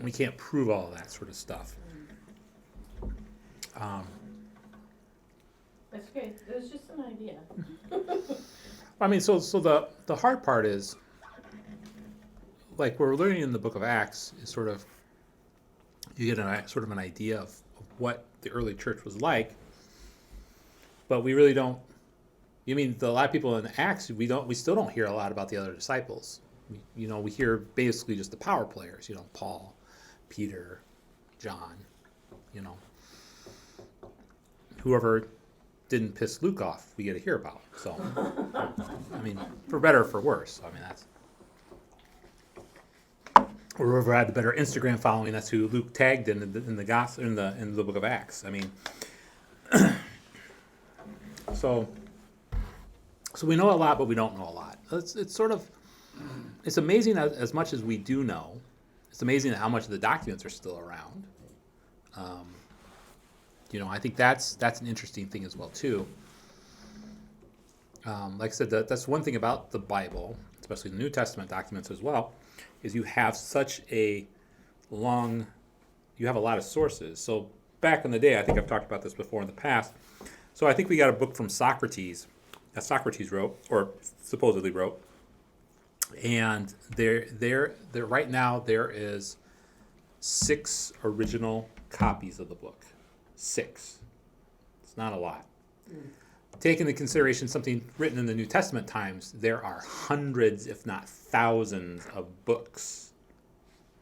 We can't prove all of that sort of stuff. That's okay. It was just an idea. I mean, so the hard part is, like we're learning in the book of Acts, is sort of you get sort of an idea of what the early church was like, but we really don't. You mean a lot of people in Acts, we still don't hear a lot about the other disciples. We hear basically just the power players. Paul, Peter, John. Whoever didn't piss Luke off, we get to hear about. So, I mean, for better or for worse. I mean, that's. Or whoever had the better Instagram following, that's who Luke tagged in the gospel in the book of Acts. I mean, so we know a lot, but we don't know a lot. It's amazing as much as we do know. It's amazing how much of the documents are still around. I think that's an interesting thing as well too. Like I said, that's one thing about the Bible, especially the New Testament documents as well, is you have you have a lot of sources. So back in the day, I think I've talked about this before in the past. So I think we got a book from Socrates that Socrates wrote, or supposedly wrote, and there right now there is 6 original copies of the book. 6. It's not a lot. Take into consideration something written in the New Testament times, there are hundreds, if not thousands, of books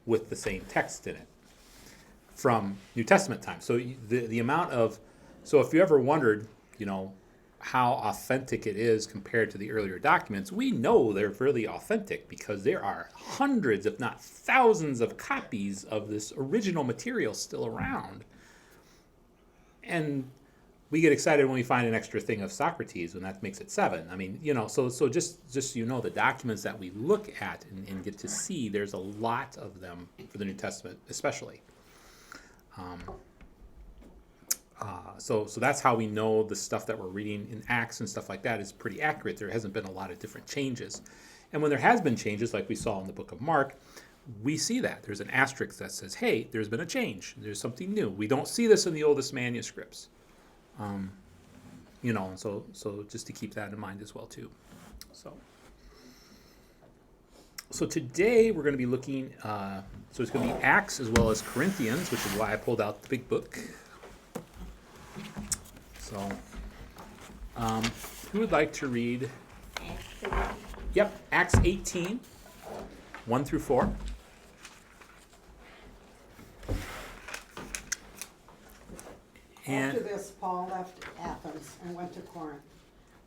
with the same text in it from New Testament times. So the amount of, so if you ever wondered, how authentic it is compared to the earlier documents, we know they're really authentic because there are hundreds, if not thousands, of copies of this original material still around. And we get excited when we find an extra thing of Socrates, and that makes it 7. I mean, so just so the documents that we look at and get to see, there's a lot of them for the New Testament, especially. So that's how we know the stuff that we're reading in Acts and stuff like that is pretty accurate. There hasn't been a lot of different changes. And when there has been changes, like we saw in the book of Mark, we see that. There's an asterisk that says, hey, there's been a change. There's something new. We don't see this in the oldest manuscripts. And so just to keep that in mind as well, too. So today we're going to be looking, so it's going to be Acts as well as Corinthians, which is why I pulled out the big book. So, who would like to read? Yep, Acts 18, 1 through 4. After this, Paul left Athens and went to Corinth.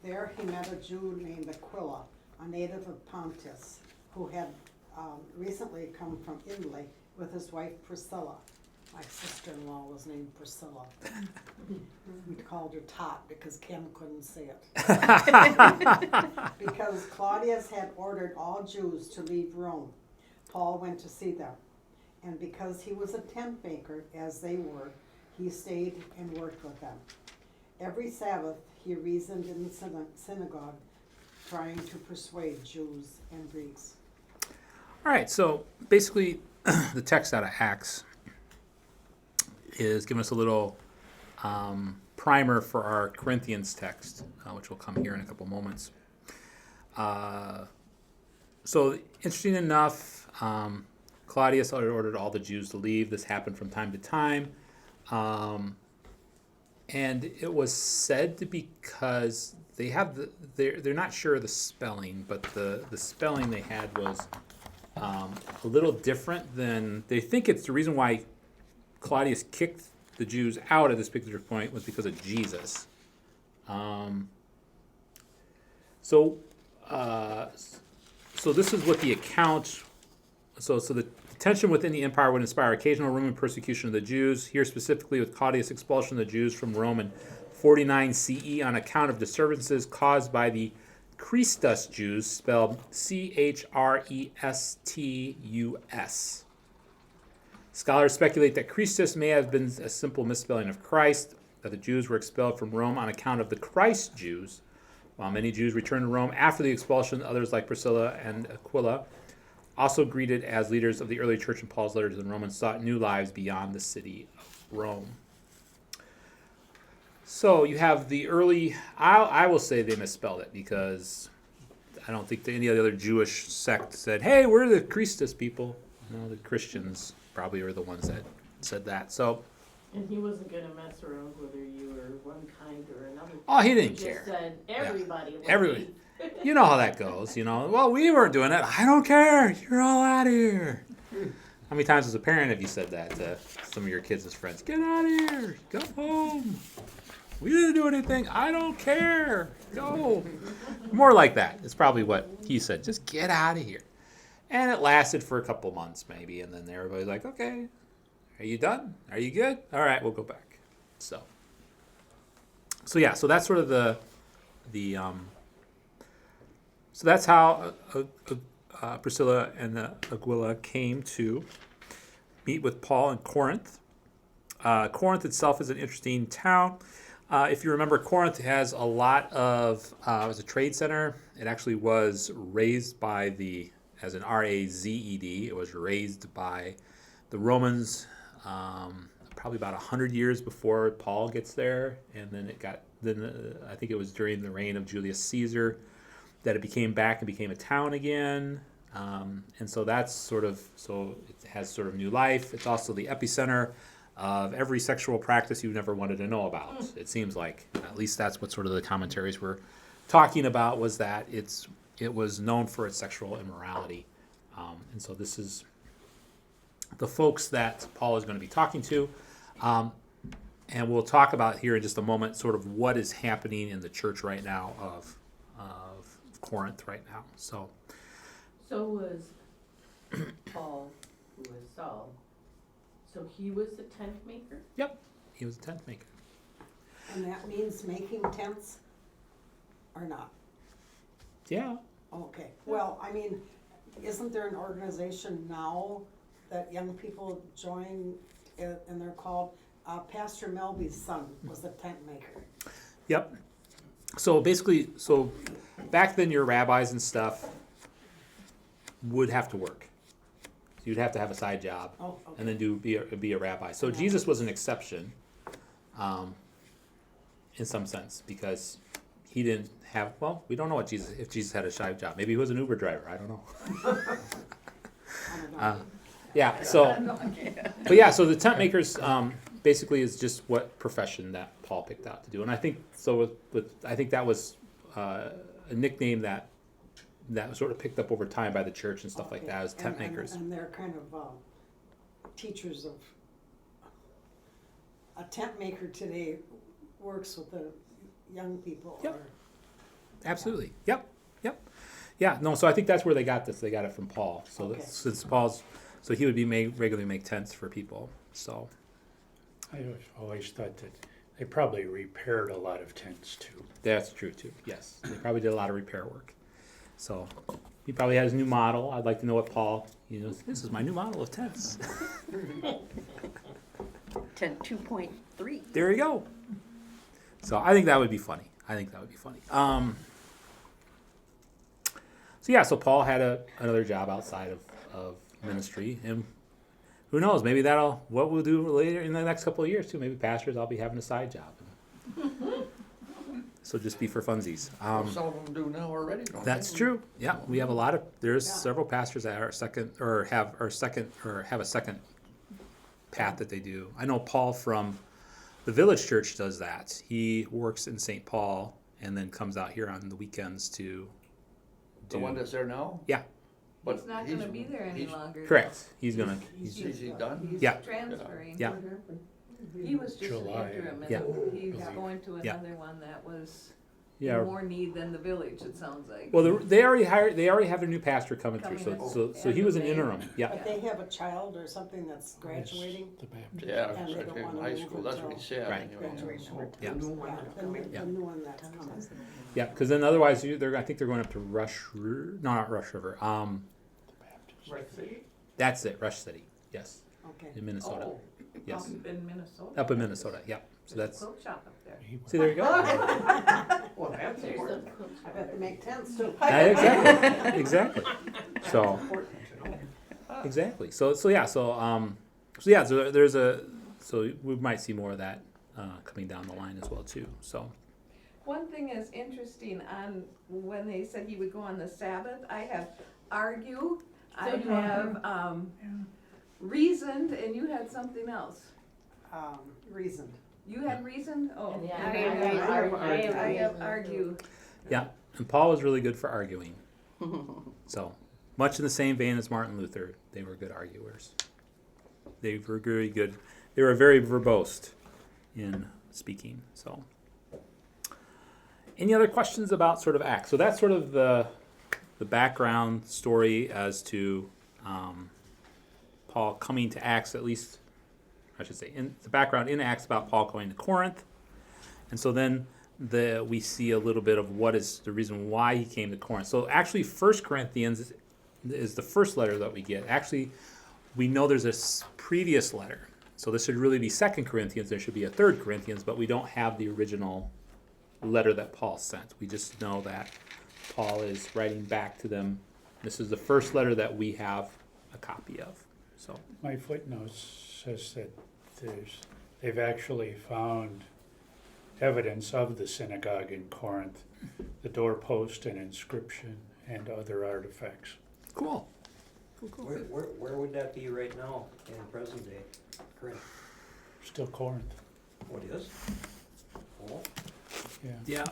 There he met a Jew named Aquila, a native of Pontus, who had recently come from Italy with his wife Priscilla. My sister-in-law was named Priscilla. We called her Tot because Kim couldn't say it. Because Claudius had ordered all Jews to leave Rome, Paul went to see them. And because he was a tent maker, as they were, he stayed and worked with them. Every Sabbath he reasoned in the synagogue, trying to persuade Jews and Greeks. All right, so basically the text out of Acts is giving us a little primer for our Corinthians text, which will come here in a couple moments. So interesting enough, Claudius ordered all the Jews to leave. This happened from time to time. And it was said to because they have they're not sure of the spelling, but the spelling they had was a little different than, they think it's the reason why Claudius kicked the Jews out at this particular point was because of Jesus. So this is what the account. So the tension within the empire would inspire occasional Roman persecution of the Jews. Here specifically with Claudius' expulsion of the Jews from Rome in 49 CE on account of disturbances caused by the Christus Jews, spelled Chrestus. Scholars speculate that Christus may have been a simple misspelling of Christ, that the Jews were expelled from Rome on account of the Christ Jews. While many Jews returned to Rome after the expulsion, others like Priscilla and Aquila also greeted as leaders of the early church in Paul's letters in Romans, sought new lives beyond the city of Rome. So you have the early, I will say they misspelled it because I don't think that any of the other Jewish sect said, hey, we're the Christus people. No, the Christians probably were the ones that said that. So, And he wasn't gonna mess around whether you were one kind or another. oh, he didn't He care. just said everybody. would Everybody. be. You know how that goes, you know. Well, we weren't doing it. I don't care. You're all out of here. How many times as a parent have you said that to some of your kids as friends? Get out of here. Go home. We didn't do anything. I don't care. Go. More like that. It's probably what he said. Just get out of here. And it lasted for a couple months maybe, and then everybody's like, okay, are you done? Are you good? All right, we'll go back. So yeah, so that's sort of the so that's how Priscilla and Aquila came to meet with Paul in Corinth. Corinth itself is an interesting town. If you remember, Corinth has a lot of, it was a trade center. It actually was raised by as an R-A-Z-E-D, it was raised by the Romans probably about 100 years before Paul gets there. And then I think it was during the reign of Julius Caesar that it became back and became a town again. And so that's so it has sort of new life. It's also the epicenter of every sexual practice you never wanted to know about. It seems like, at least that's what sort of the commentaries were talking about, was that it was known for its sexual immorality. And so this is the folks that Paul is going to be talking to. And we'll talk about here in just a moment sort of what is happening in the church right now of Corinth right now. So was Paul, who was Saul, so he was the tent maker? Yep, he was a tent maker. And that means making tents or not? Yeah. Okay, well, I mean, isn't there an organization now that young people join, and they're called, Pastor Melby's son was a tent maker. Yep. So basically, back then your rabbis and stuff would have to work. You'd have to have a side job, Oh, okay. and then be a rabbi. So Jesus was an exception, in some sense, because he didn't have. Well, we don't know if Jesus had a side job. Maybe he was an Uber driver. I don't know. I don't know. Yeah. So, but yeah. So the tent makers basically is just what profession that Paul picked out to do, and I think so. I think that was a nickname that was sort of picked up over time by the church and stuff like Okay. that as tent makers. And they're kind of teachers of, a tent maker today works with the young people. Yep. Or, Absolutely. Yep. Yeah. No. So I think that's where they got this. They got it from Paul. So Okay. since so he would be regularly make tents for people. So I always thought that they probably repaired a lot of tents too. that's true too. Yes, they probably did a lot of repair work. So he probably has a new model. I'd like to know what Paul. This is my new model of tents. Tent 2.3. There you go. So I think that would be funny. So yeah, so Paul had another job outside of ministry, and who knows, maybe what we'll do later in the next couple of years too. Maybe pastors, I'll be having a side job. So just be for funsies. Some of them do now already, don't That's they? true. Yeah, we have there's Yeah. several pastors that have a second path that they do. I know Paul from the Village Church does that. He works in St. Paul and then comes out here on the weekends to The one that's there now? Yeah. But He's not gonna be there any he's- longer. correct. He's gonna. Is he done? He's Yeah. transferring. Yeah. He was just an July. interim, Yeah. and he's Believe. going to Yeah. another one that was Yeah. more need than the village, it sounds like. Well, they already have a new pastor coming through. Coming So he was an interim. Yeah. but they have a child or something that's graduating. The Baptist. Yeah, And they don't graduating wanna high move school, that's what he until said. Right. anyway. Graduation. Yeah. The new one that's coming. Yeah. Because then otherwise, I think they're going up to not Rush River. That's it. Rush City. Yes. Okay. In Minnesota. Oh, Yes. up in Minnesota. Up in Minnesota. Yeah. So There's that's. a quilt shop up there. See, there you go. Well, that's There's a important. quilt I shop. bet they make tents too. Yeah, exactly. So, Important to know. Exactly. So we might see more of that coming down the line as well too. So One thing is interesting on when they said he would go on the Sabbath, I have argue, I So do I. have, reasoned, and you had something else. Reasoned. You had reasoned? Oh. And yeah, I have argue. yeah, and Paul was really good for arguing. So much in the same vein as Martin Luther, they were good arguers. They were very good. They were very verbose in speaking. So, any other questions about sort of Acts? So that's sort of the background story as to Paul coming to Acts. At least, I should say, in the background in Acts about Paul going to Corinth, and so then we see a little bit of what is the reason why he came to Corinth. So actually, 1 Corinthians is the first letter that we get. Actually, we know there's a previous letter. So this should really be 2 Corinthians. There should be a 3 Corinthians, but we don't have the original letter that Paul sent. We just know that Paul is writing back to them. This is the first letter that we have a copy of. So My footnote says that they've actually found evidence of the synagogue in Corinth, the doorpost and inscription and other artifacts. cool. Where would that be right now in present day? Correct. Still Corinth, What is? Oh, yeah. Yeah.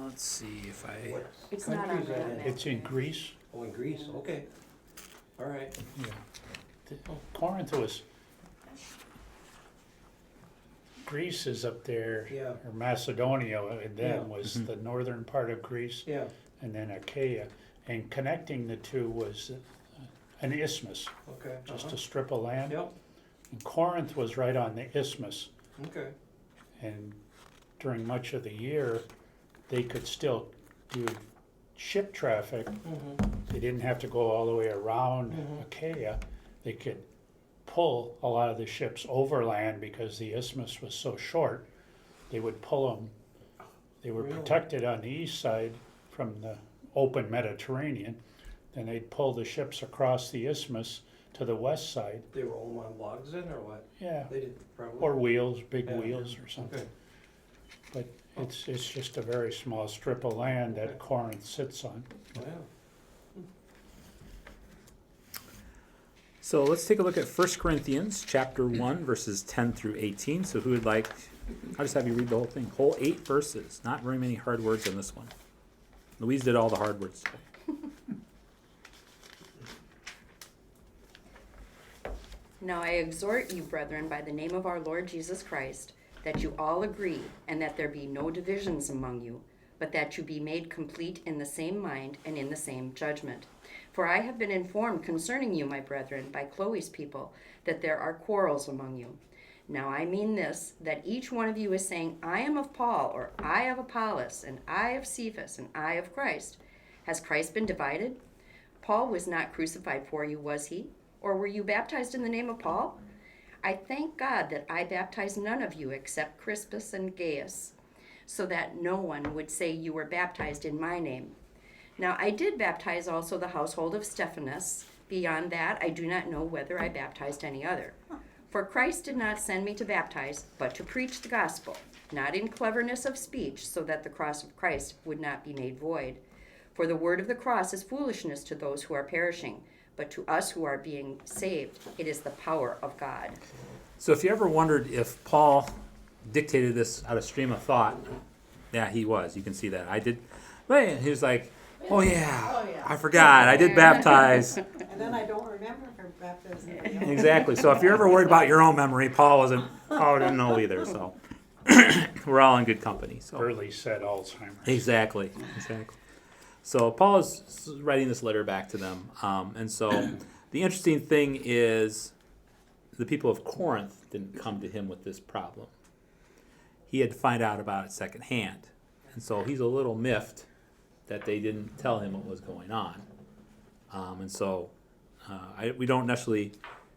Let's see if I. what It's not on country is that that in? map. It's in Greece, Oh, in Greece, okay. All right. yeah. Corinth was, Greece is up there, Yeah, or Macedonia, and then Yeah. was Mhm. the northern part of Greece, yeah, and then Achaia. And connecting the two was an isthmus, okay. just a strip of land. Yep, And Corinth was right on the isthmus, okay. and during much of the year, they could still do ship traffic. Mm-hmm. They didn't have to go all the way around Mhm. Achaia. They could pull a lot of the ships overland because the isthmus was so short. They would pull them. They were Really? protected on the east side from the open Mediterranean. Then they'd pull the ships across the isthmus to the west side. They were all on logs then, or what? Yeah, They did probably. or wheels, big Yeah. wheels or something. Okay, But it's just a very small strip of land that Okay. Corinth sits on. wow. So let's take a look at 1 Corinthians chapter 1, verses 10 through 18. So who would like, I'll just have you read the whole thing. Whole 8 verses. Not very many hard words in this one. Louise did all the hard words today. Now I exhort you, brethren, by the name of our Lord Jesus Christ, that you all agree, and that there be no divisions among you, but that you be made complete in the same mind and in the same judgment. For I have been informed concerning you, my brethren, by Chloe's people, that there are quarrels among you. Now I mean this, that each one of you is saying, I am of Paul, or I of Apollos, and I of Cephas, and I of Christ. Has Christ been divided? Paul was not crucified for you, was he? Or were you baptized in the name of Paul? I thank God that I baptized none of you except Crispus and Gaius, so that no one would say you were baptized in my name. Now I did baptize also the household of Stephanas. Beyond that, I do not know whether I baptized any other. For Christ did not send me to baptize, but to preach the gospel, not in cleverness of speech, so that the cross of Christ would not be made void. For the word of the cross is foolishness to those who are perishing, but to us who are being saved, it is the power of God. So if you ever wondered if Paul dictated this out of stream of thought, yeah, he was. You can see that. I did. But he was like, oh yeah, I forgot. I did baptize. And then I don't remember her baptism. Exactly. So if you're ever worried about your own memory, Paul didn't know either. So we're all in good company. So Early said Alzheimer's. exactly. So Paul is writing this letter back to them, and so the interesting thing is the people of Corinth didn't come to him with this problem. He had to find out about it secondhand, and so he's a little miffed that they didn't tell him what was going on, and so we don't necessarily,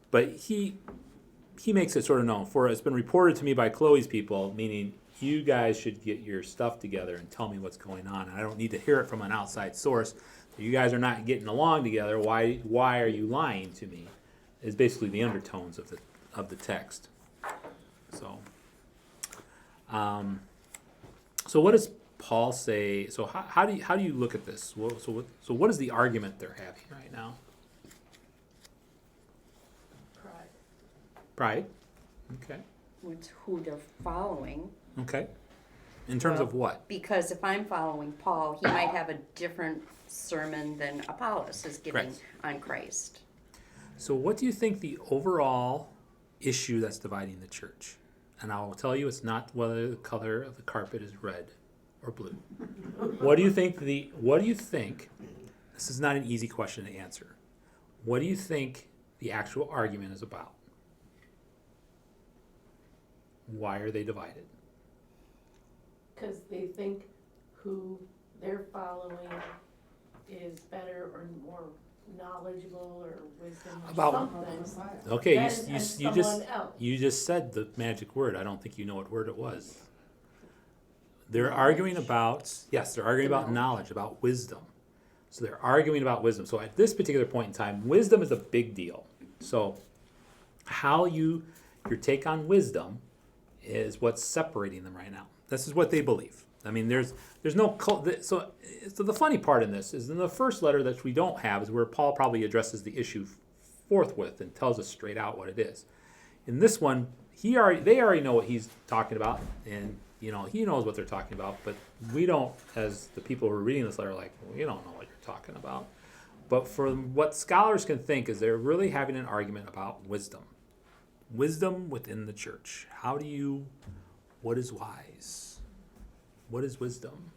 but he makes it sort of known. For it's been reported to me by Chloe's people, meaning you guys should get your stuff together and tell me what's going on. And I don't need to hear it from an outside source. You guys are not getting along together. Why are you lying to me? Is basically the undertones of the text. So, so what does Paul say? So how do you look at this? So what is the argument they're having right now? Pride. Okay. It's who they're following. Okay. In terms of what? Because if I'm following Paul, he might have a different sermon than Apollos is giving Right. on Christ. So what do you think the overall issue that's dividing the church? And I will tell you, it's not whether the color of the carpet is red or blue. What do you think? This is not an easy question to answer. What do you think the actual argument is about? Why are they divided? Because they think who they're following is better or more knowledgeable or wisdom or About- something. Okay, than you someone else. just said the magic word. I don't think you know what word it was. They're arguing about knowledge, about wisdom. So they're arguing about wisdom. So at this particular point in time, wisdom is a big deal. So how your take on wisdom is what's separating them right now. This is what they believe. I mean, there's no so the funny part in this is in the first letter that we don't have is where Paul probably addresses the issue forthwith and tells us straight out what it is. In this one, they already know what he's talking about, and he knows what they're talking about, but we don't, as the people who are reading this letter, like, well, you don't know what you're talking about. But for what scholars can think is they're really having an argument about wisdom. Wisdom within the church. What is wise? What is wisdom?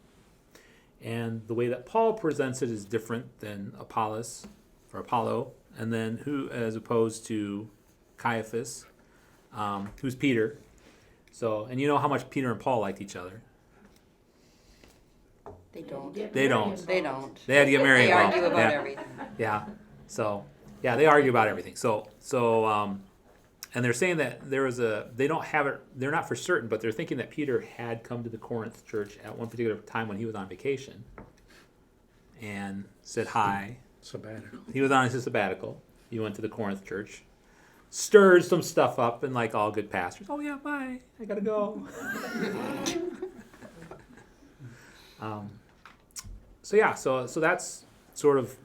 And the way that Paul presents it is different than Apollo, and then who, as opposed to Caiaphas, who's Peter. So, and you know how much Peter and Paul liked each other. They don't. They don't. They don't. They had to get married. They well, argue about yeah. everything. Yeah. So, yeah, they argue about everything. And they're saying that they don't have it, they're not for certain, but they're thinking that Peter had come to the Corinth church at one particular time when he was on vacation and said hi. Sabbatical. He was on his sabbatical. He went to the Corinth church, stirred some stuff up, and like all good pastors, oh yeah, bye, I gotta go. So that's sort of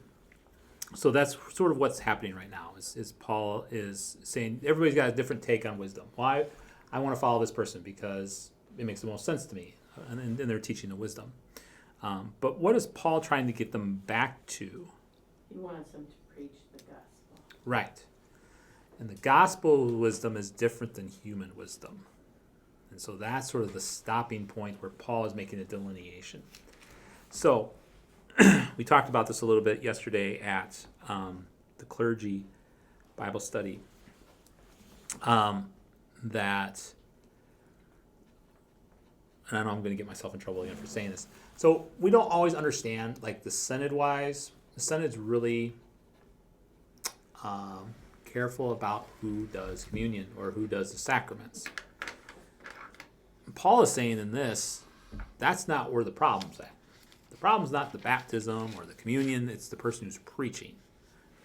what's happening right now. Is Paul is saying everybody's got a different take on wisdom. Why I want to follow this person because it makes the most sense to me, and they're teaching the wisdom. But what is Paul trying to get them back to? He wants them to preach the gospel. Right. And the gospel wisdom is different than human wisdom. And so that's sort of the stopping point where Paul is making a delineation. So we talked about this a little bit yesterday at the clergy Bible study. That, and I know I'm going to get myself in trouble again for saying this. So we don't always understand, like the Synod-wise, the Synod's really careful about who does communion or who does the sacraments. Paul is saying in this, that's not where the problem's at. The problem's not the baptism or the communion, it's the person who's preaching.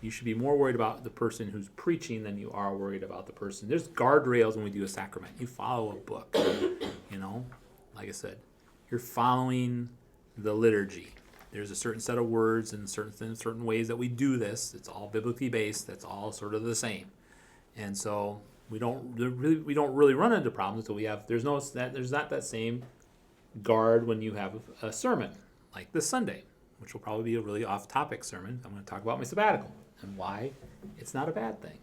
You should be more worried about the person who's preaching than you are worried about the person. There's guardrails when we do a sacrament. You follow a book, like I said. You're following the liturgy. There's a certain set of words and certain ways that we do this. It's all biblically based. That's all sort of the same. And so we don't really run into problems until there's not that same guard when you have a sermon like this Sunday, which will probably be a really off-topic sermon. I'm going to talk about my sabbatical and why it's not a bad thing.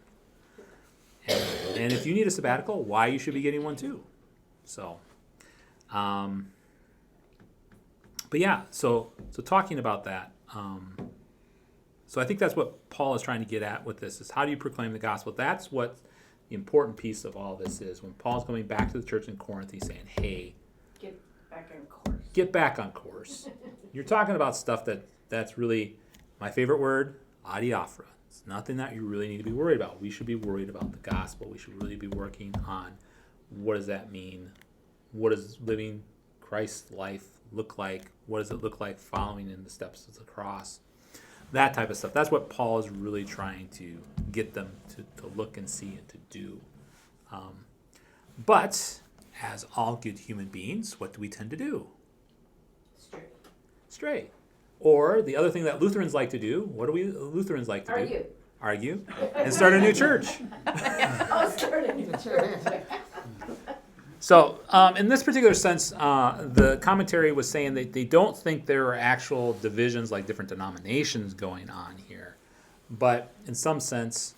And if you need a sabbatical, why you should be getting one too. So, but yeah, so talking about that, so I think that's what Paul is trying to get at with this, is how do you proclaim the gospel? That's what the important piece of all this is. When Paul's coming back to the church in Corinth, he's saying, hey, Get back on course. get back on course. You're talking about stuff that's really, my favorite word, adiaphora. It's nothing that you really need to be worried about. We should be worried about the gospel. We should really be working on what does that mean? What does living Christ's life look like? What does it look like following in the steps of the cross? that type of stuff. That's what Paul is really trying to get them to look and see and to do. But as all good human beings, what do we tend to do? Stray. Or the other thing that Lutherans like to do, what do we Lutherans like to do? Argue. And start a new church. I'll start a new church. So, in this particular sense, the commentary was saying that they don't think there are actual divisions like different denominations going on here. But in some sense,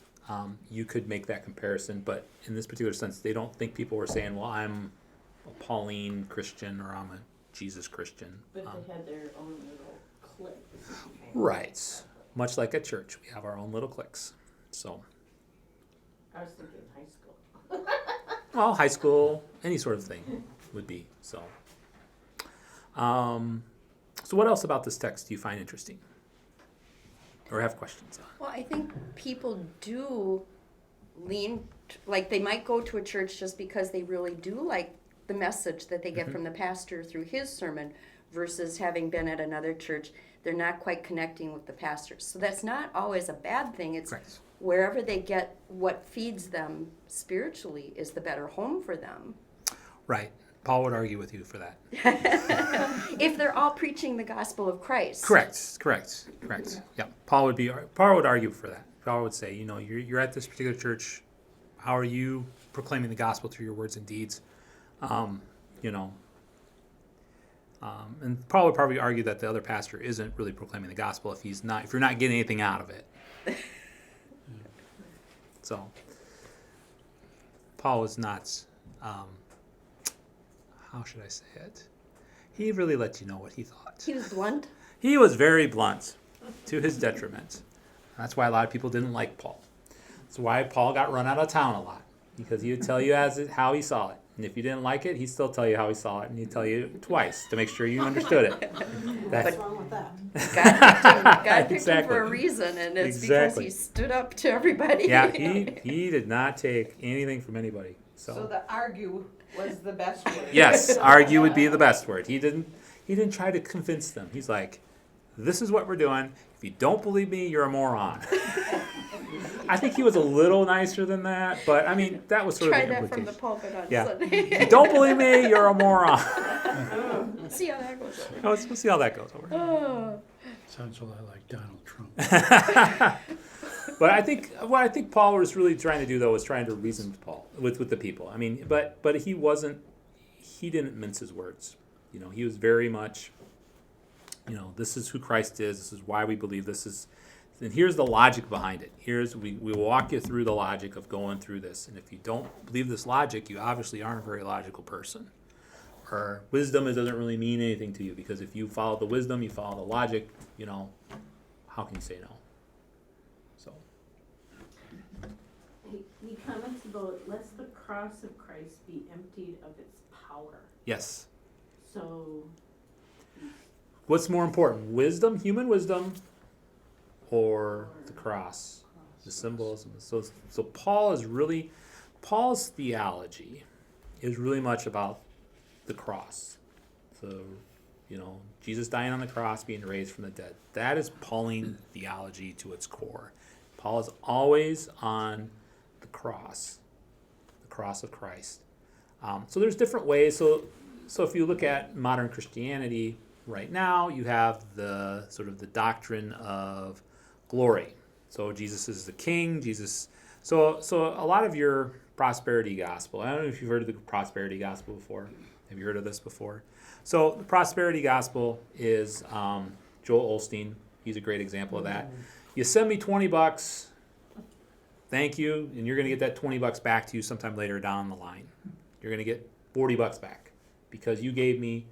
you could make that comparison. But in this particular sense, they don't think people were saying, well, I'm a Pauline Christian or I'm a Jesus Christian. But they had their own little cliques. Right. Much like a church, we have our own little cliques. So, I was thinking high school. well, high school, any sort of thing would be. So, so what else about this text do you find interesting? Or have questions on? Well, I think people do like they might go to a church just because they really do like the message that they get from the pastor through his sermon versus having been at another church, they're not quite connecting with the pastor. So that's not always a bad thing. It's Correct. wherever they get what feeds them spiritually is the better home for them. Right. Paul would argue with you for that. If they're all preaching the gospel of Christ. Correct. Yeah. Paul would argue for that. Paul would say, you're at this particular church. How are you proclaiming the gospel through your words and deeds? And Paul would probably argue that the other pastor isn't really proclaiming the gospel if you're not getting anything out of it. So, Paul was not, how should I say it? He really let you know what he thought. He was blunt. He was very blunt, to his detriment. That's why a lot of people didn't like Paul. That's why Paul got run out of town a lot, because he would tell you how he saw it. And if you didn't like it, he'd still tell you how he saw it, and he'd tell you twice to make sure you understood it. What's wrong with that? God picked him Exactly. for a reason, and it's Exactly. because he stood up to everybody. Yeah, he did not take anything from anybody. So the argue was the best word. Yes, argue would be the best word. He didn't try to convince them. He's like, this is what we're doing. If you don't believe me, you're a moron. I think he was a little nicer than that, but I mean, that was sort Try of the that from implication. the pulpit on Yeah. Sunday. If you don't believe me, you're a moron. See how that goes over. We'll see how that goes over. Oh. Sounds a lot like Donald Trump. But I think what I think Paul was really trying to do, though, was trying to reason with Paul, with the people. I mean, but he didn't mince his words. He was very much, this is who Christ is. This is why we believe this is. And here's the logic behind it. We walk you through the logic of going through this. And if you don't believe this logic, you obviously aren't a very logical person. Or wisdom doesn't really mean anything to you, because if you follow the wisdom, you follow the logic, how can you say no? So. He comments about, lest the cross of Christ be emptied of its power. Yes. So, What's more important, wisdom, human wisdom, or the cross, the symbolism? So Paul's theology is really much about the cross. So, Jesus dying on the cross, being raised from the dead. That is Pauline theology to its core. Paul is always on the cross of Christ. So there's different ways. So if you look at modern Christianity right now, you have the sort of the doctrine of glory. So Jesus is the king. So a lot of your prosperity gospel. I don't know if you've heard of the prosperity gospel before. Have you heard of this before? So the prosperity gospel is Joel Osteen. He's a great example of that. You send me $20, thank you, and you're going to get that $20 back to you sometime later down the line. You're going to get $40 back because you gave me.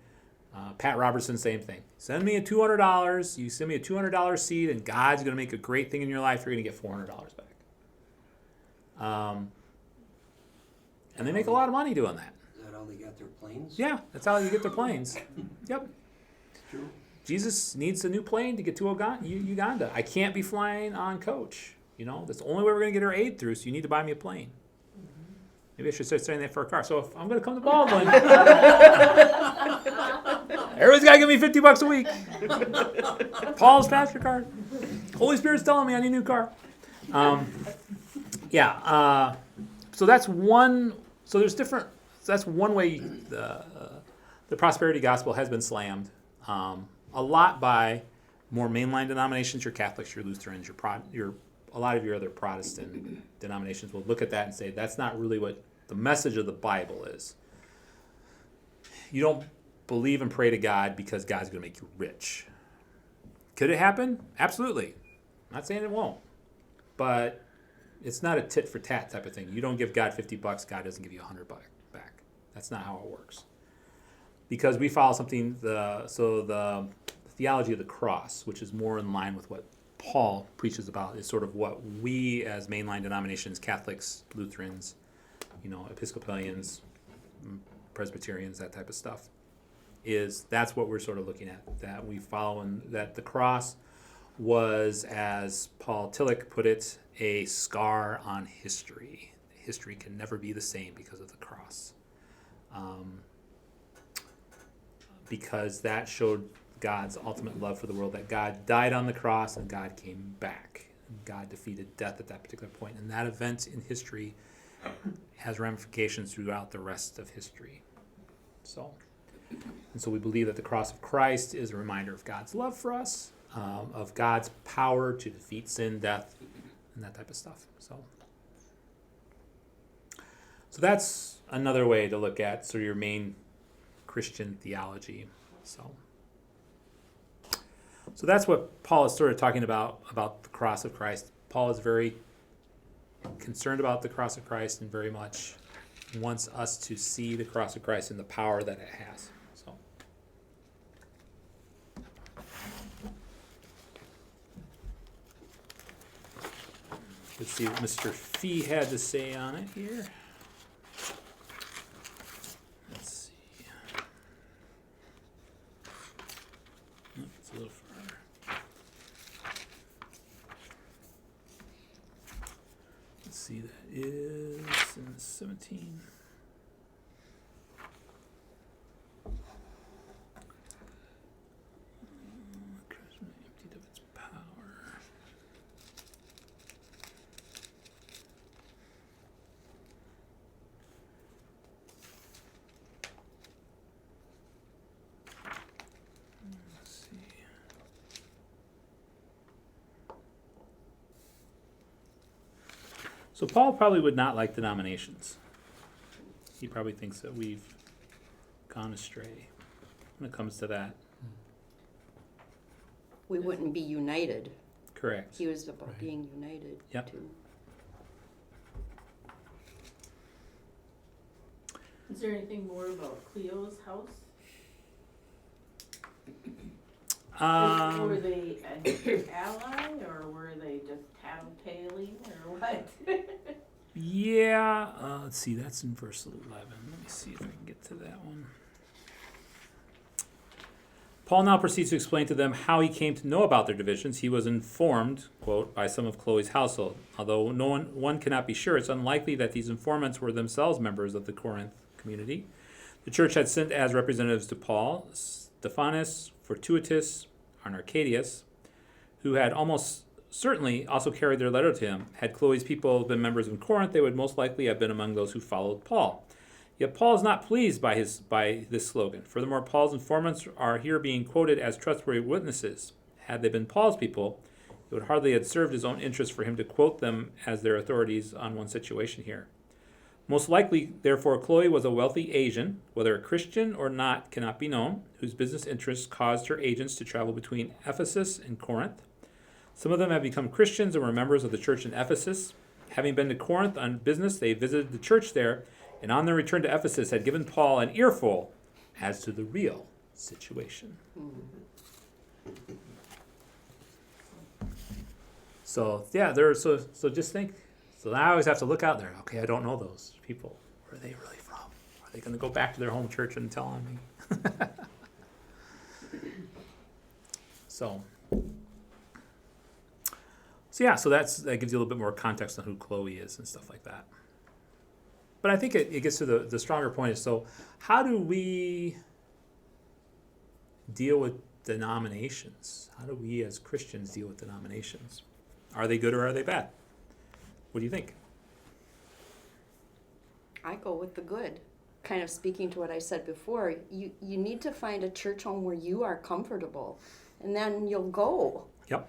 Pat Robertson, same thing. Send me $200. You send me a $200 seed, and God's going to make a great thing in your life. You're going to get $400 back. And they make a lot of money doing that. Is that how they got their planes? Yeah, that's how you get their planes. Yep. It's true. Jesus needs a new plane to get to Uganda. I can't be flying on coach. That's the only way we're going to get our aid through, so you need to buy me a plane. Maybe I should start saying that for a car. So if I'm going to come to Baldwin, everybody's got to give me $50 a week. Paul's MasterCard. Holy Spirit's telling me I need a new car. So that's one. So there's different. So that's one way the prosperity gospel has been slammed. A lot by more mainline denominations, your Catholics, your Lutherans, a lot of your other Protestant denominations will look at that and say that's not really what the message of the Bible is. You don't believe and pray to God because God's going to make you rich. Could it happen? Absolutely. I'm not saying it won't. But it's not a tit for tat type of thing. You don't give God $50, God doesn't give you $100 back. That's not how it works. Because we follow something, the theology of the cross, which is more in line with what Paul preaches about, is sort of what we as mainline denominations, Catholics, Lutherans, Episcopalians, Presbyterians, that type of stuff, that's what we're sort of looking at, that we follow, and that the cross was, as Paul Tillich put it, a scar on history. History can never be the same because of the cross. Because that showed God's ultimate love for the world, that God died on the cross and God came back. God defeated death at that particular point. And that event in history has ramifications throughout the rest of history. So we believe that the cross of Christ is a reminder of God's love for us, of God's power to defeat sin, death, and that type of stuff. So that's another way to look at sort of your main Christian theology. So that's what Paul is sort of talking about the cross of Christ. Paul is very concerned about the cross of Christ and very much wants us to see the cross of Christ and the power that it has. So let's see what Mr. Fee had to say on it here. Let's see. Oh, it's a little further. Let's see, that is in 17. Christ emptied of its power. Let's see. So Paul probably would not like denominations. He probably thinks that we've gone astray when it comes to that. We wouldn't be united. Correct. He was about Right. being united Yep. too. Is there anything more about Cleo's house? Were they an ally, or were they just tattletaling, or what? Yeah, let's see, that's in verse 11. Let me see if I can get to that one. Paul now proceeds to explain to them how he came to know about their divisions. He was informed, quote, by some of Chloe's household. Although one cannot be sure, it's unlikely that these informants were themselves members of the Corinth community. The church had sent as representatives to Paul, Stephanas, Fortunatus, and Arcadius, who had almost certainly also carried their letter to him. Had Chloe's people been members in Corinth, they would most likely have been among those who followed Paul. Yet Paul is not pleased by this slogan. Furthermore, Paul's informants are here being quoted as trustworthy witnesses. Had they been Paul's people, it would hardly have served his own interest for him to quote them as their authorities on one situation here. Most likely, therefore, Chloe was a wealthy Asian, whether a Christian or not cannot be known, whose business interests caused her agents to travel between Ephesus and Corinth. Some of them have become Christians and were members of the church in Ephesus. Having been to Corinth on business, they visited the church there, and on their return to Ephesus had given Paul an earful as to the real situation. So yeah, so just think. So I always have to look out there. Okay, I don't know those people. Where are they really from? Are they going to go back to their home church and tell on me? So yeah, so that gives you a little bit more context on who Chloe is and stuff like that. But I think it gets to the stronger point is, so how do we deal with denominations. How do we as Christians deal with denominations? Are they good or are they bad? What do you think? I go with the good. Kind of speaking to what I said before, you need to find a church home where you are comfortable, and then you'll go. Yep.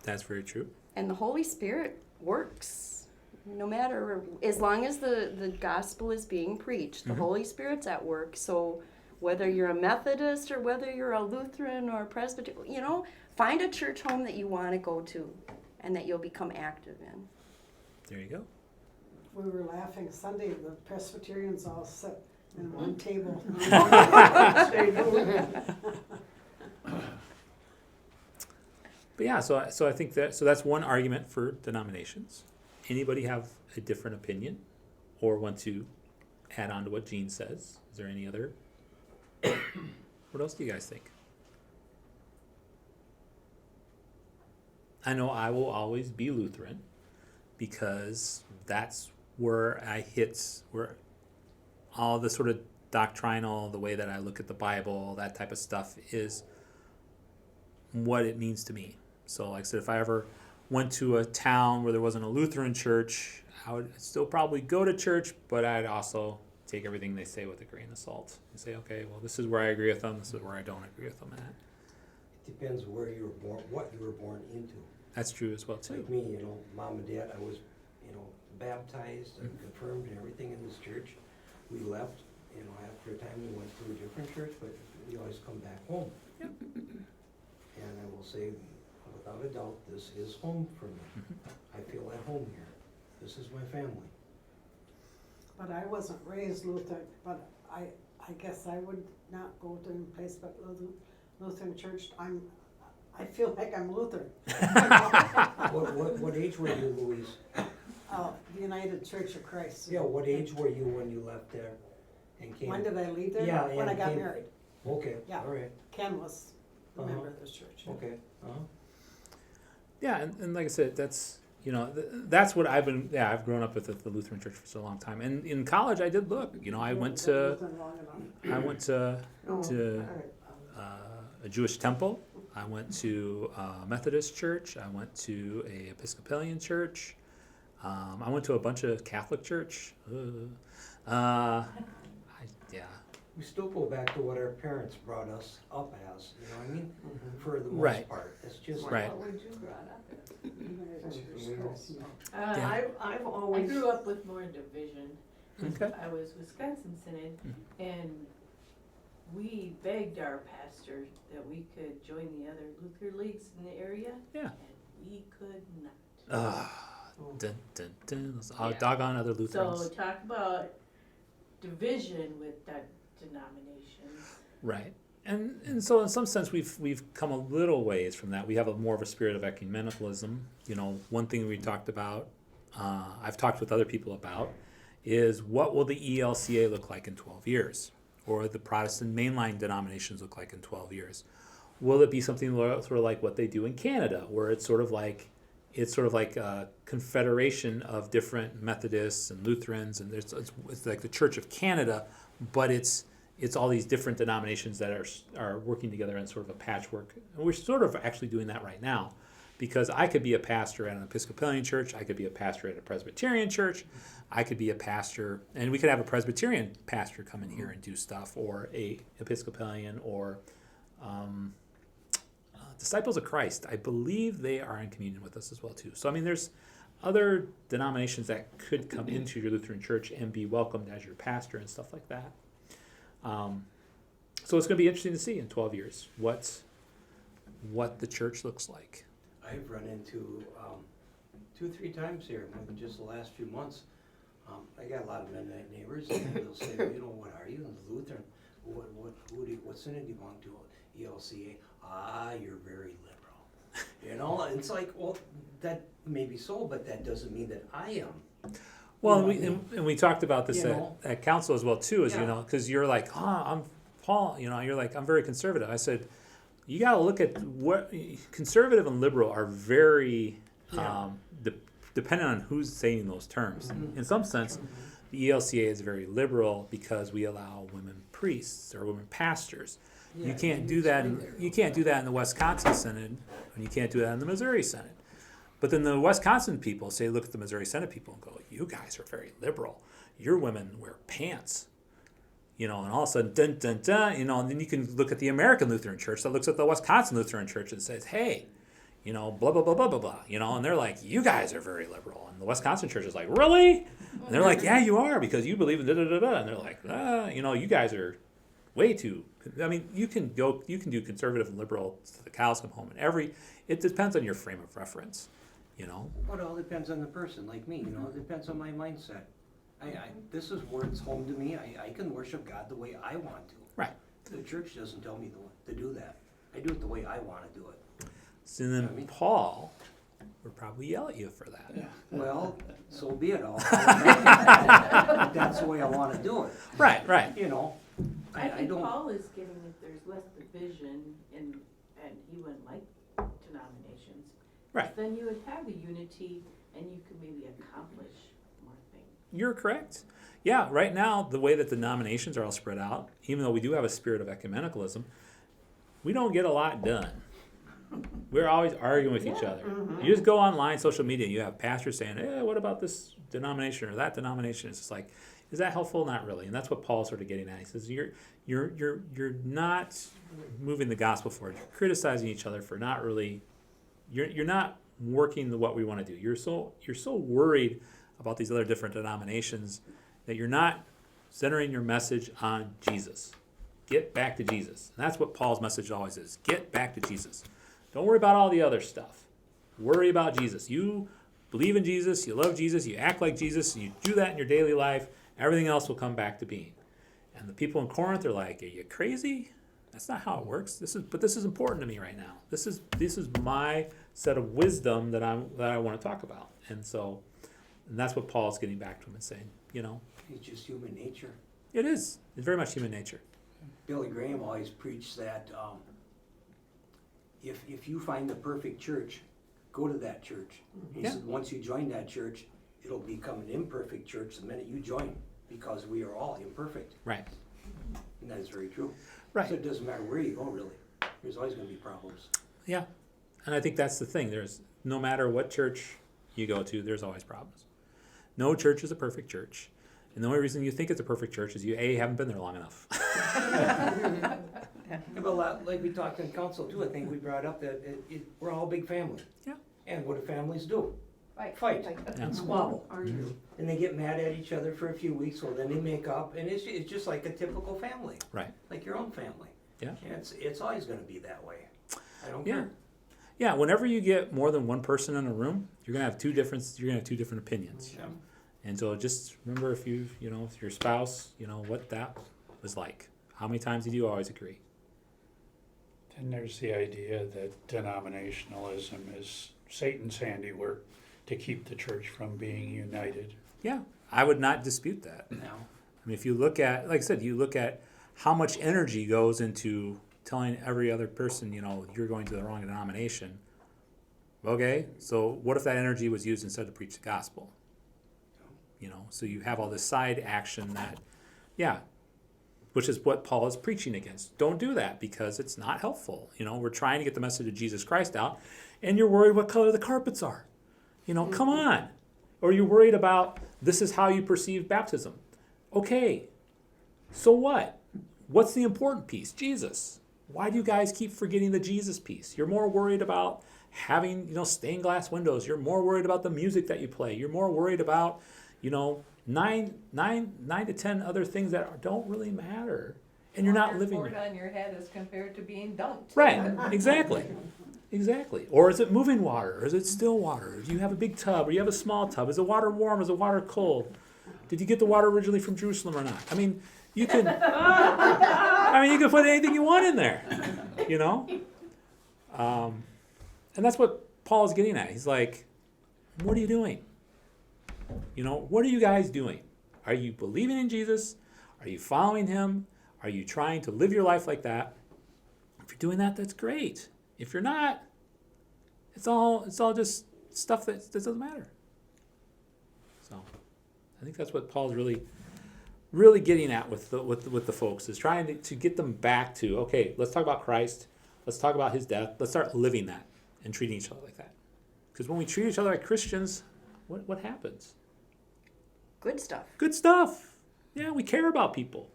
That's very true. And the Holy Spirit works. No matter, as long as the gospel is being preached, the Holy Spirit's at work. So whether you're a Methodist or whether you're a Lutheran or a Presbyterian, find a church home that you want to go to and that you'll become active in. There you go. We were laughing Sunday, the Presbyterians all sit in one table. But yeah, so I think that's one argument for denominations. Anybody have a different opinion or want to add on to what Gene says? Is there any other? What else do you guys think? I know I will always be Lutheran because that's where where all the sort of doctrinal, the way that I look at the Bible, that type of stuff is what it means to me. So like I said, if I ever went to a town where there wasn't a Lutheran church, I would still probably go to church, but I'd also take everything they say with a grain of salt and say, okay, well, this is where I agree with them, this is where I don't agree with them at. It depends where you were born, what you were born into. That's true as well, too. Like me, mom and dad, I was, baptized and confirmed and everything in this church. We left, after a time we went to a different church, but we always come back home. Yep. And I will say, without a doubt, this is home for me. I feel at home here. This is my family. But I wasn't raised Lutheran, but I guess I would not go to any place but Lutheran church. I feel like I'm Lutheran. What age were you, Louise? The United Church of Christ. Yeah, what age were you when you left there and came? When did I leave there? Yeah, When I and got came- married. Okay, Yeah. all right, Ken was a member of this church. okay, Yeah, and like I said, that's that's what I've been. Yeah, I've grown up with the Lutheran Church for so long time. And in college, I did look. I went to a Jewish temple. I went to a Methodist church. I went to a Episcopalian church. I went to a bunch of Catholic church. Yeah. We still go back to what our parents brought us up as, for the most Right. part. It's just. Right. What would you brought up as? Yeah. I've I always. grew up with more division. Okay. I was Wisconsin Synod, and we begged our pastor that we could join the other Luther leagues in the area. Yeah. And we could not. Dun, dun, dun. Those Yeah. doggone other Lutherans. So talk about division with that denominations. Right. And so in some sense we've come a little ways from that. We have more of a spirit of ecumenicalism. One thing we talked about, I've talked with other people about, is what will the ELCA look like in 12 years? Or the Protestant mainline denominations look like in 12 years? Will it be something sort of like what they do in Canada, where it's sort of like a confederation of different Methodists and Lutherans, and it's like the Church of Canada, but it's all these different denominations that are working together in sort of a patchwork. And we're sort of actually doing that right now, because I could be a pastor at an Episcopalian church, I could be a pastor at a Presbyterian church, I could be a pastor, and we could have a Presbyterian pastor come in here and do stuff, or a Episcopalian, or Disciples of Christ. I believe they are in communion with us as well too. So there's other denominations that could come into your Lutheran church and be welcomed as your pastor and stuff like that. So it's going to be interesting to see in 12 years what the church looks like. I've run into 2 or 3 times here in just the last few months. I got a lot of Mennonite neighbors, and they'll say, what are you? I'm Lutheran. What synod do you belong to? ELCA. You're very liberal. It's like, well, that may be so, but that doesn't mean that I am. Well, we talked about this at council as well too, as Yeah. because you're like, I'm Paul, you're like, I'm very conservative. I said, you got to look at what conservative and liberal are very dependent on who's saying those terms. In some sense, the ELCA is very liberal because we allow women priests or women pastors. You can't do that. You can't do that in the Wisconsin Synod, and you can't do that in the Missouri Synod. But then the Wisconsin people say, look at the Missouri Synod people and go, "You guys are very liberal. Your women wear pants." And all of a sudden, dun dun dun. And then you can look at the American Lutheran Church that looks at the Wisconsin Lutheran Church and says, "Hey, blah blah blah blah blah blah." And they're like, "You guys are very liberal." And the Wisconsin Church is like, "Really?" And they're like, "Yeah, you are, because you believe in da da da da." And they're like, you guys are way too. I mean, you can do conservative and liberal to the cows come home, and it depends on your frame of reference. Well, it all depends on the person, like me, it depends on my mindset. This is where it's home to me. I can worship God the way I want to. Right. The church doesn't tell me to do that. I do it the way I want to do it. So then Paul would probably yell at you for that. Well, so be it all. But that's the way I want to do it. Right. I I think don't. Paul is getting that there's less division and he wouldn't like denominations. Right. Then you would have the unity and you could maybe accomplish more things. You're correct. Yeah, right now, the way that the denominations are all spread out, even though we do have a spirit of ecumenicalism, we don't get a lot done. We're always arguing with each other. You just go online, social media, you have pastors saying, "Hey, what about this denomination or that denomination?" It's just like, is that helpful? Not really. And that's what Paul's sort of getting at. He says, you're not moving the gospel forward. You're criticizing each other for not really, you're not working what we want to do. You're so worried about these other different denominations that you're not centering your message on Jesus. Get back to Jesus. And that's what Paul's message always is. Get back to Jesus. Don't worry about all the other stuff. Worry about Jesus. You believe in Jesus, you love Jesus, you act like Jesus, and you do that in your daily life, everything else will come back to being. And the people in Corinth are like, "Are you crazy? That's not how it works. This is important to me right now. This is my set of wisdom that I want to talk about." And that's what Paul's getting back to him and saying, It's just human nature. it is. It's very much human nature. Billy Graham always preached that if you find the perfect church, go to that church. He Yeah. said once you join that church, it'll become an imperfect church the minute you join, because we are all imperfect. Right. And that is very true. Right. So it doesn't matter where you go, really. There's always going to be problems. Yeah. And I think that's the thing. There's no matter what church you go to, there's always problems. No church is a perfect church. And the only reason you think it's a perfect church is you haven't been there long enough. Yeah, but like we talked in council too, I think we brought up that we're all a big family. Yeah. And what do families do? Fight. Yeah. And squabble. And they get mad at each other for a few weeks, well then they make up, and it's just like a typical family. Right. Like your own family. Yeah. And it's always gonna be that way. I don't Yeah. care. Yeah, whenever you get more than one person in a room, you're gonna have two different opinions. Yeah. And so just remember if your spouse, what that was like. How many times did you always agree? Then there's the idea that denominationalism is Satan's handiwork to keep the church from being united. Yeah, I would not dispute that. No. I mean, if you look at, like I said, you look at how much energy goes into telling every other person, you're going to the wrong denomination. Okay, so what if that energy was used instead to preach the gospel? So you have all this side action which is what Paul is preaching against. Don't do that because it's not helpful. We're trying to get the message of Jesus Christ out, and you're worried what color the carpets are. Come on. Or you're worried about this is how you perceive baptism. Okay, so what? What's the important piece? Jesus. Why do you guys keep forgetting the Jesus piece? You're more worried about having, stained glass windows. You're more worried about the music that you play. You're more worried about, 9 to 10 other things that don't really matter. And you're not living Board it. on your head is compared to being dumped. Right, exactly. Exactly. Or is it moving water? Or is it still water? Do you have a big tub or you have a small tub? Is the water warm? Is the water cold? Did you get the water originally from Jerusalem or not? I mean, you can put anything you want in there, And that's what Paul is getting at. He's like, what are you doing? What are you guys doing? Are you believing in Jesus? Are you following him? Are you trying to live your life like that? If you're doing that, that's great. If you're not, it's all just stuff that doesn't matter. So I think that's what Paul's really really getting at with the folks is trying to get them back to, okay, let's talk about Christ. Let's talk about his death. Let's start living that and treating each other like that. Because when we treat each other like Christians, what happens? Good stuff. Good stuff. Yeah, we care about people.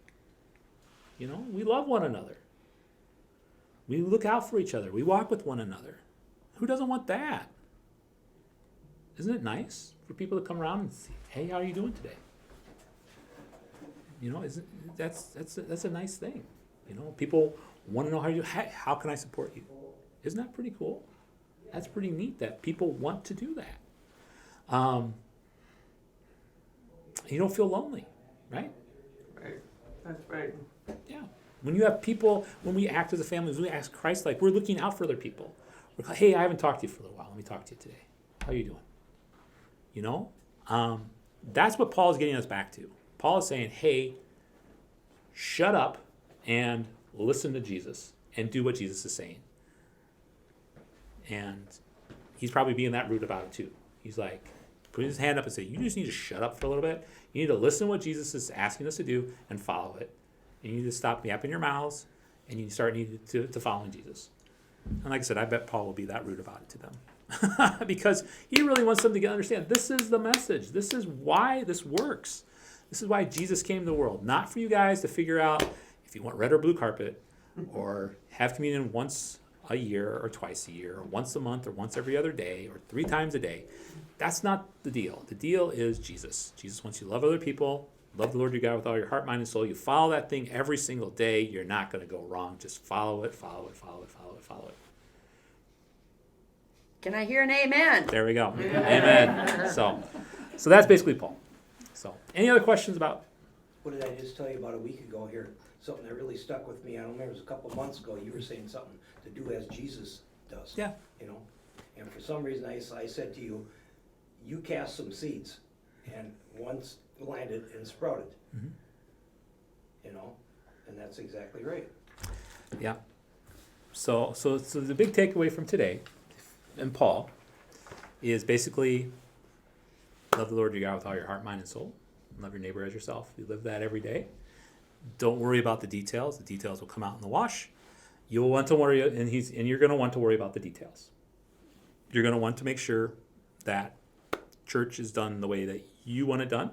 You know, we love one another. We look out for each other. We walk with one another. Who doesn't want that? Isn't it nice for people to come around and say, hey, how are you doing today? You know, that's a nice thing. You know, people want to know how you do. Hey, how can I support you? Isn't that pretty cool? That's pretty neat that people want to do that. You don't feel lonely, right? Right, that's right. Yeah. When you have people, when we act as a family, when we act Christ like, we're looking out for other people. We're like, hey, I haven't talked to you for a little while. Let me talk to you today. How are you doing? You know? That's what Paul is getting us back to. Paul is saying, hey, shut up and listen to Jesus and do what Jesus is saying. And he's probably being that rude about it too. He's like, putting his hand up and say, you just need to shut up for a little bit. You need to listen to what Jesus is asking us to do and follow it. And you need to stop yapping your mouths and you start needing to following Jesus. And like I said, I bet Paul will be that rude about it to them. Because he really wants them to understand this is the message. This is why this works. This is why Jesus came to the world. Not for you guys to figure out if you want red or blue carpet or have communion once a year or twice a year or once a month or once every other day or 3 times a day. That's not the deal. The deal is Jesus. Jesus wants you to love other people, love the Lord your God with all your heart, mind, and soul. You follow that thing every single day. You're not going to go wrong. Just follow it, follow it, follow it, follow it, follow it. Can I hear an amen? There we go. Amen. So that's basically Paul. So any other questions about? What did I just tell you about a week ago here? Something that really stuck with me. I don't remember, it was a couple of months ago. You were saying something to do as Jesus does. Yeah. You know? And for some reason, I said to you, you cast some seeds, and one's landed and sprouted. Mm-hmm. You know? And that's exactly right. Yeah. So the big takeaway from today, and Paul, is basically love the Lord your God with all your heart, mind, and soul. Love your neighbor as yourself. You live that every day. Don't worry about the details. The details will come out in the wash. You'll want to worry, and you're going to want to worry about the details. You're going to want to make sure that church is done the way that you want it done.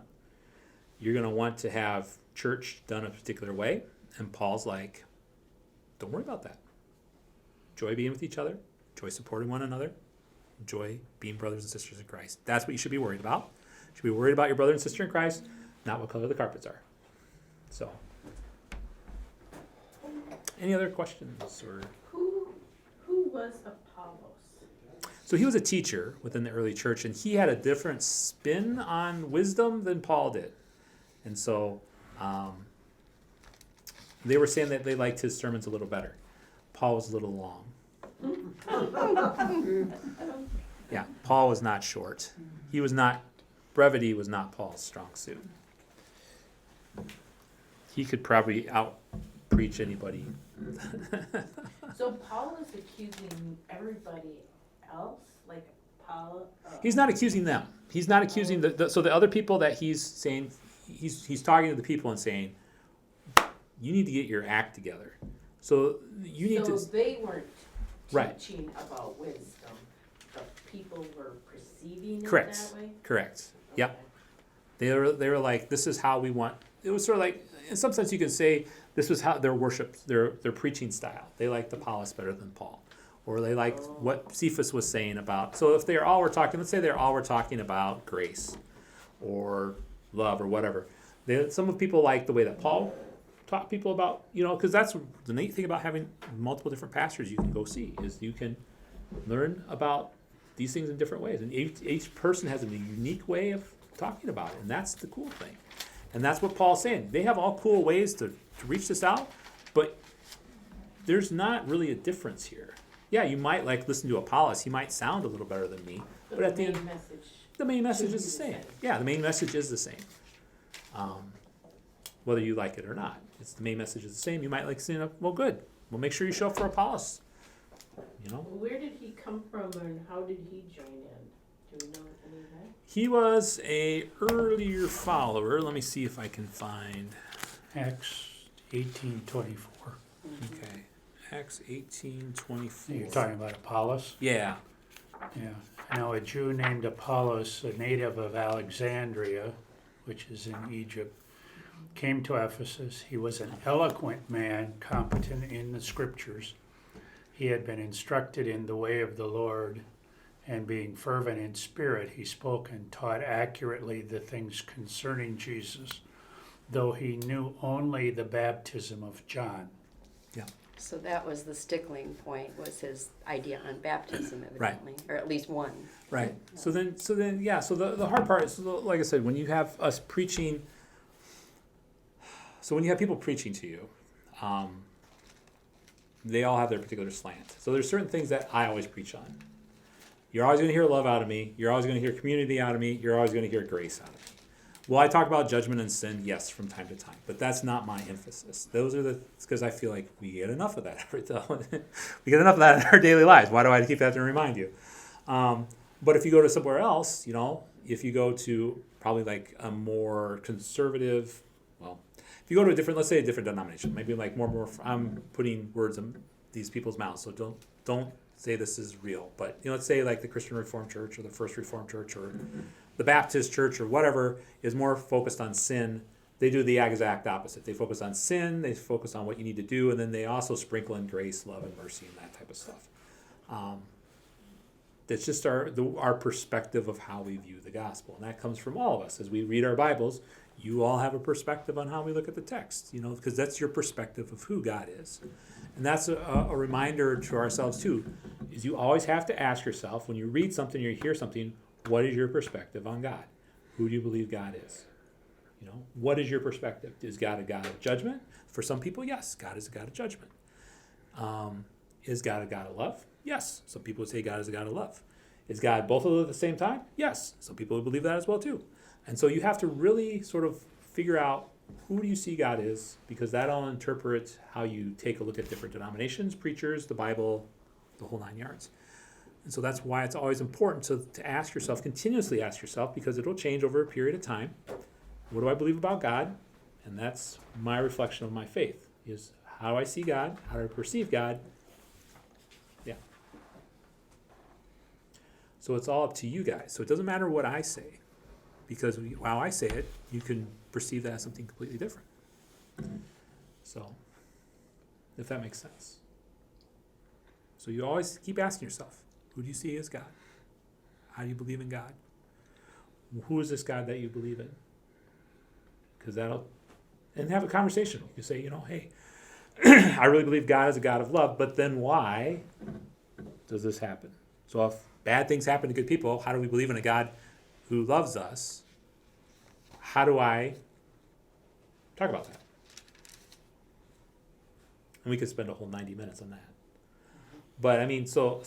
You're going to want to have church done a particular way. And Paul's like, don't worry about that. Enjoy being with each other. Enjoy supporting one another. Enjoy being brothers and sisters in Christ. That's what you should be worried about. You should be worried about your brother and sister in Christ, not what color the carpets are. So, any other questions? Or Who was Apollos? so he was a teacher within the early church, and he had a different spin on wisdom than Paul did. And so they were saying that they liked his sermons a little better. Paul was a little long. Yeah, Paul was not short. Brevity was not Paul's strong suit. He could probably out-preach anybody. So Paul is accusing everybody else, like Paul. He's not accusing them. He's not accusing so the other people that he's saying, he's talking to the people and saying, you need to get your act together. So you need So to. they weren't Right. teaching about wisdom, but people were perceiving Correct. it that way. Correct. Yep. They were like, this is how we want. It was sort of like, in some sense, you could say this was how their worship, their preaching style. They liked Apollos better than Paul, or they liked what Cephas was saying about. So if they're all were talking, let's say they're all were talking about grace, or love, or whatever. Some of people like the way that Paul taught people about, because that's the neat thing about having multiple different pastors you can go see, is you can learn about these things in different ways. And each person has a unique way of talking about it, and that's the cool thing. And that's what Paul's saying. They have all cool ways to reach this out, but there's not really a difference here. Yeah, you might listen to Apollos. He might sound a little better than me, but at the end, the main message is the same. Yeah, the main message is the same. Whether you like it or not. It's the main message is the same. You might like seeing well, good. Well, make sure you show up for Apollos. Where did he come from and how did he join in? Do we know any of that? He was a earlier follower. Let me see if I can find. Acts 18:24. Okay, Acts 18:24. You're talking about Apollos? Yeah. Yeah. Now, a Jew named Apollos, a native of Alexandria, which is in Egypt, came to Ephesus. He was an eloquent man, competent in the scriptures. He had been instructed in the way of the Lord, and being fervent in spirit, he spoke and taught accurately the things concerning Jesus, though he knew only the baptism of John. So that was the stickling point, was his idea on baptism, Right. evidently, or at least one. Right. So then, yeah. So the hard part is, like I said, when you have us preaching. So when you have people preaching to you, they all have their particular slant. So there's certain things that I always preach on. You're always going to hear love out of me. You're always going to hear community out of me. You're always going to hear grace out of me. Will I talk about judgment and sin? Yes, from time to time, but that's not my emphasis. Those are because I feel like we get enough of that we get enough of that in our daily lives. Why do I keep having to remind you? But if you go to somewhere else, if you go to probably like a more conservative, if you go to let's say a different denomination, maybe like more. I'm putting words in these people's mouths, so don't say this is real. But let's say like the Christian Reformed Church or the First Reformed Church or the Baptist Church or whatever is more focused on sin. They do the exact opposite. They focus on sin, they focus on what you need to do, and then they also sprinkle in grace, love, and mercy and that type of stuff. That's just our perspective of how we view the gospel. And that comes from all of us. As we read our Bibles, you all have a perspective on how we look at the text, because that's your perspective of who God is. And that's a reminder to ourselves too, is you always have to ask yourself, when you read something or you hear something, what is your perspective on God? Who do you believe God is? What is your perspective? Is God a God of judgment? For some people, yes, God is a God of judgment. Is God a God of love? Yes. Some people would say God is a God of love. Is God both of them at the same time? Yes. Some people would believe that as well too. And so you have to really sort of figure out who do you see God is, because that'll interpret how you take a look at different denominations, preachers, the Bible, the whole 9 yards. And so that's why it's always important to ask yourself, continuously ask yourself, because it'll change over a period of time. What do I believe about God? And that's my reflection of my faith, is how do I see God? How do I perceive God? Yeah. So it's all up to you guys. So it doesn't matter what I say, because how I say it, you can perceive that as something completely different. So, if that makes sense. So you always keep asking yourself, who do you see as God? How do you believe in God? Who is this God that you believe in? Because and have a conversation. You say, hey, I really believe God is a God of love, but then why does this happen? So if bad things happen to good people, how do we believe in a God who loves us? How do I talk about that? And we could spend a whole 90 minutes on that. But I mean, so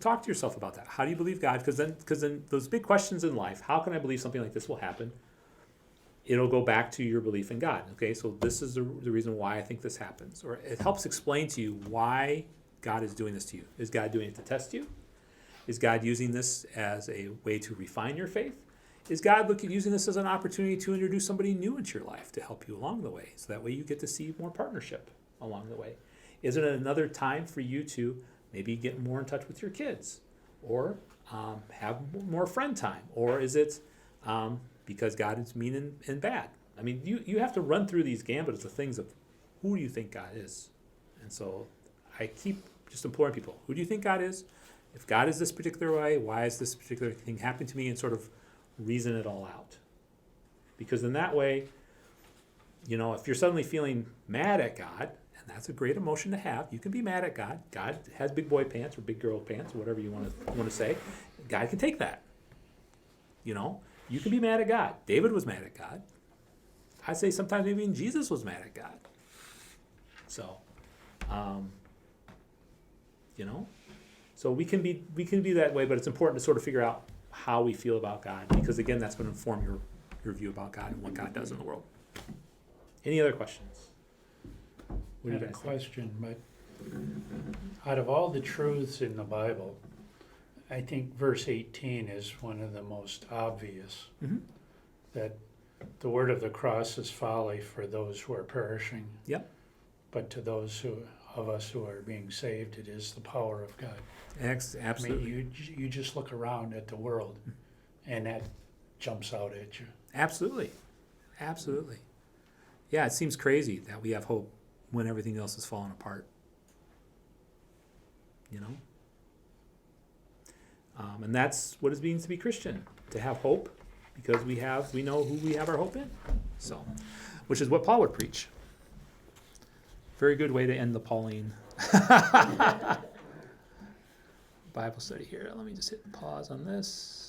talk to yourself about that. How do you believe God? Because then those big questions in life, how can I believe something like this will happen? It'll go back to your belief in God. Okay, so this is the reason why I think this happens. Or it helps explain to you why God is doing this to you. Is God doing it to test you? Is God using this as a way to refine your faith? Is God using this as an opportunity to introduce somebody new into your life to help you along the way? So that way you get to see more partnership along the way. Is it another time for you to maybe get more in touch with your kids, or have more friend time? Or is it because God is mean and bad? I mean, you have to run through these gambits of things of who do you think God is? And so I keep just imploring people, who do you think God is? If God is this particular way, why is this particular thing happening to me? And sort of reason it all out. Because in that way, if you're suddenly feeling mad at God, and that's a great emotion to have, you can be mad at God. God has big boy pants or big girl pants, or whatever you want to say. God can take that. You can be mad at God. David was mad at God. I'd say sometimes maybe even Jesus was mad at God. So, so we can be that way, but it's important to sort of figure out how we feel about God, because again, that's going to inform your view about God and what God does in the world. Any other questions? What do you I had a guys think? question, but out of all the truths in the Bible, I think verse 18 is one of the most obvious, Mhm. that the word of the cross is folly for those who are perishing. Yep. But to those of us who are being saved, it is the power of God. Absolutely. I mean, you just look around at the world, and that jumps out at you. Absolutely. Absolutely. Yeah, it seems crazy that we have hope when everything else is falling apart. You know? And that's what it means to be Christian, to have hope, because we know who we have our hope in. So, which is what Paul would preach. Very good way to end the Pauline Bible study here. Let me just hit pause on this.